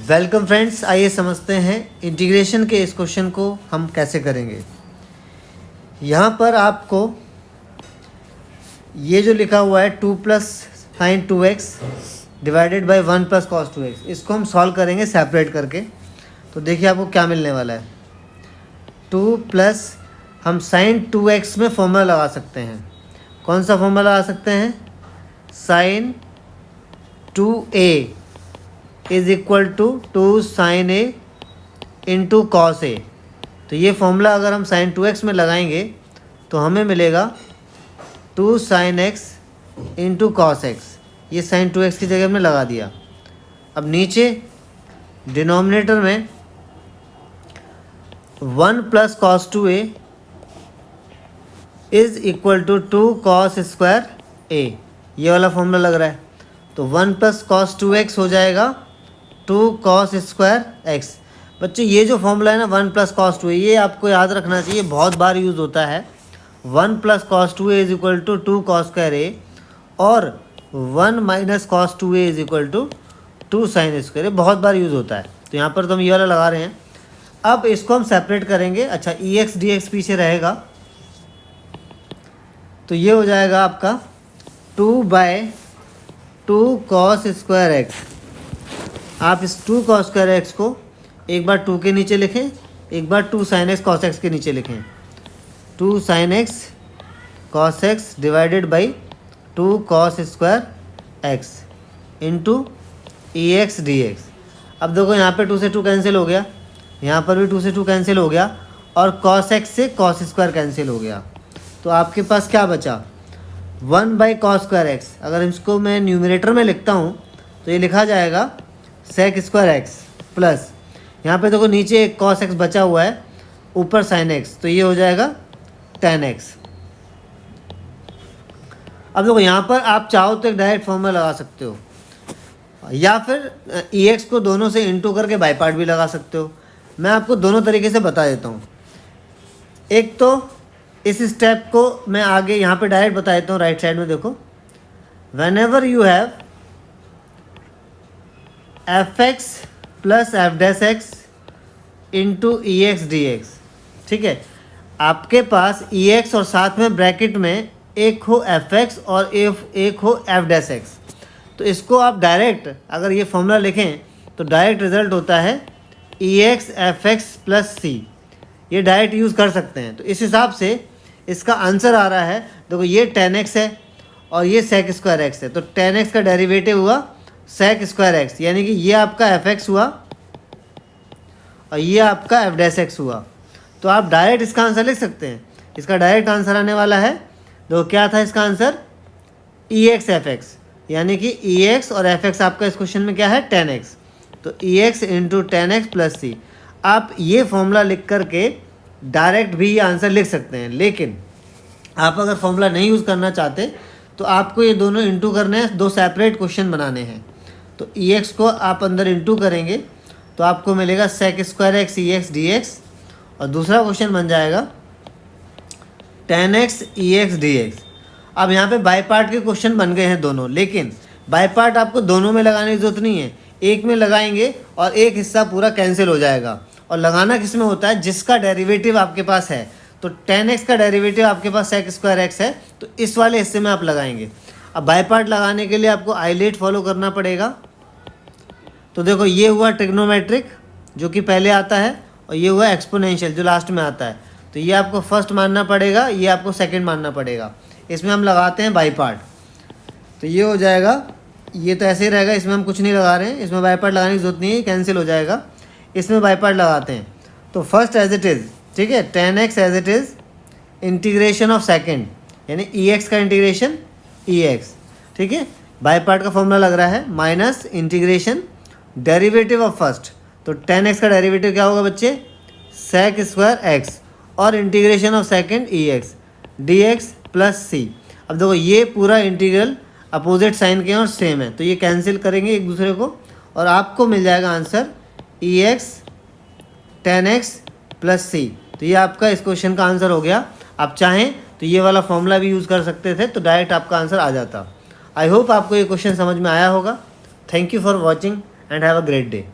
Welcome friends, आइए समझते हैं इंटीग्रेशन के इस क्वेश्चन को हम कैसे करेंगे। यहाँ पर आपको ये जो लिखा हुआ है 2 plus sign 2x divided by 1 plus cos 2x, इसको हम सॉल्व करेंगे सेपरेट करके। तो देखिए आपको क्या मिलने वाला है। 2 प्लस हम साइन 2x में फॉर्मूला लगा सकते हैं। कौन सा फॉर्मूला लगा सकते हैं? Sine 2a is equal to 2 sine A into cos A. तो ये फॉर्मूला अगर हम साइन 2x में लगाएंगे तो हमें मिलेगा 2 sine x into cos x. ये साइन 2x की जगह हमने लगा दिया। अब नीचे डिनोमिनेटर में 1 plus cos 2a is equal to 2 cos square a, ये वाला फॉर्मूला लग रहा है। तो 1 प्लस कॉस 2x हो जाएगा 2 कॉस स्क्वायर एक्स। बच्चों ये जो फॉर्मूला है ना 1 प्लस कॉस 2a, ये आपको याद रखना चाहिए, बहुत बार यूज़ होता है। 1 plus cos 2a is equal to 2 cos square A और 1 minus cos 2a is equal to 2 sine square A, बहुत बार यूज़ होता है। तो यहाँ पर तो हम ये वाला लगा रहे हैं। अब इसको हम सेपरेट करेंगे। अच्छा, EX DX पीछे रहेगा तो ये हो जाएगा आपका 2/2 कॉस स्क्वायर एक्स। आप इस 2 कॉस स्क्वायर एक्स को एक बार 2 के नीचे लिखें, एक बार 2 साइन एक्स कॉस एक्स के नीचे लिखें। 2 sine x cos x divided by 2 cos square x into EX DX। अब देखो यहाँ पे 2 से 2 कैंसिल हो गया, यहाँ पर भी 2 से 2 कैंसिल हो गया और कॉस एक्स से कॉस स्क्वायर कैंसिल हो गया। तो आपके पास क्या बचा? 1 बाई कॉस स्क्वायर एक्स। अगर इसको मैं न्यूमरेटर में लिखता हूँ तो ये लिखा जाएगा सेक स्क्वायर एक्स प्लस, यहाँ पे देखो नीचे एक कॉस एक्स बचा हुआ है, ऊपर साइन एक्स, तो ये हो जाएगा tan x। अब देखो यहाँ पर आप चाहो तो एक डायरेक्ट फॉर्मूला लगा सकते हो, या फिर EX को दोनों से इंटू करके बाई पार्ट भी लगा सकते हो। मैं आपको दोनों तरीके से बता देता हूँ। एक तो इस स्टेप को मैं आगे यहाँ पे डायरेक्ट बता देता हूँ। राइट साइड में देखो, when ever you have fx plus F dash x into EX DX, ठीक है। आपके पास EX और साथ में ब्रैकेट में एक हो fx और एक हो एफ डैश एक्स। तो इसको आप डायरेक्ट अगर ये फॉर्मूला लिखें तो डायरेक्ट रिजल्ट होता है EX fx प्लस c। ये डायरेक्ट यूज़ कर सकते हैं। तो इस हिसाब से इसका आंसर आ रहा है, देखो ये tan x है और ये सेक स्क्वायर x है। तो tan x का डेरिवेटिव हुआ सेक स्क्वायर एक्स, यानी कि ये आपका fx हुआ और ये आपका एफ डैश एक्स हुआ। तो आप डायरेक्ट इसका आंसर लिख सकते हैं। इसका डायरेक्ट आंसर आने वाला है, तो क्या था इसका आंसर? EX fx, यानी कि EX और fx आपका इस क्वेश्चन में क्या है? tan x। तो EX into tan x plus c। आप ये फॉर्मूला लिख करके डायरेक्ट भी ये आंसर लिख सकते हैं, लेकिन आप अगर फॉर्मूला नहीं यूज़ करना चाहते तो आपको ये दोनों इंटू करने हैं, दो सेपरेट क्वेश्चन बनाने हैं। तो EX को आप अंदर इंटू करेंगे तो आपको मिलेगा sec square x EX DX, और दूसरा क्वेश्चन बन जाएगा tan x EX DX। अब यहाँ पे बाई पार्ट के क्वेश्चन बन गए हैं दोनों, लेकिन बाई पार्ट आपको दोनों में लगाने की जरूरत नहीं है। एक में लगाएंगे और एक हिस्सा पूरा कैंसिल हो जाएगा। और लगाना किस में होता है? जिसका डेरिवेटिव आपके पास है। तो tan x का डेरिवेटिव आपके पास सेक स्क्वायर एक्स है, तो इस वाले हिस्से में आप लगाएंगे। अब बाई पार्ट लगाने के लिए आपको आइलेट फॉलो करना पड़ेगा। तो देखो ये हुआ ट्रिग्नोमेट्रिक जो कि पहले आता है, और ये हुआ एक्सपोनेंशियल जो लास्ट में आता है। तो ये आपको फर्स्ट मानना पड़ेगा, ये आपको सेकंड मानना पड़ेगा। इसमें हम लगाते हैं बाई पार्ट। तो ये हो जाएगा, ये तो ऐसे ही रहेगा, इसमें हम कुछ नहीं लगा रहे हैं, इसमें बाई पार्ट लगाने की जरूरत नहीं है, कैंसिल हो जाएगा। इसमें बाई पार्ट लगाते हैं। तो फर्स्ट एज इट इज़, ठीक है, tan x as it is integration of second, यानी EX का इंटीग्रेशन EX, ठीक है। बाई पार्ट का फॉर्मूला लग रहा है minus integration derivative of first. तो tan x का डेरिवेटिव क्या होगा बच्चे? सेक स्क्वायर एक्स और integration of second EX DX plus c। अब देखो ये पूरा इंटीग्रल अपोजिट साइन के हैं और सेम है, तो ये कैंसिल करेंगे एक दूसरे को और आपको मिल जाएगा answer EX tan x plus c। तो ये आपका इस क्वेश्चन का आंसर हो गया। आप चाहें तो ये वाला फॉर्मूला भी यूज़ कर सकते थे, तो डायरेक्ट आपका आंसर आ जाता। आई होप आपको ये क्वेश्चन समझ में आया होगा। Thank you for watching and have a great day.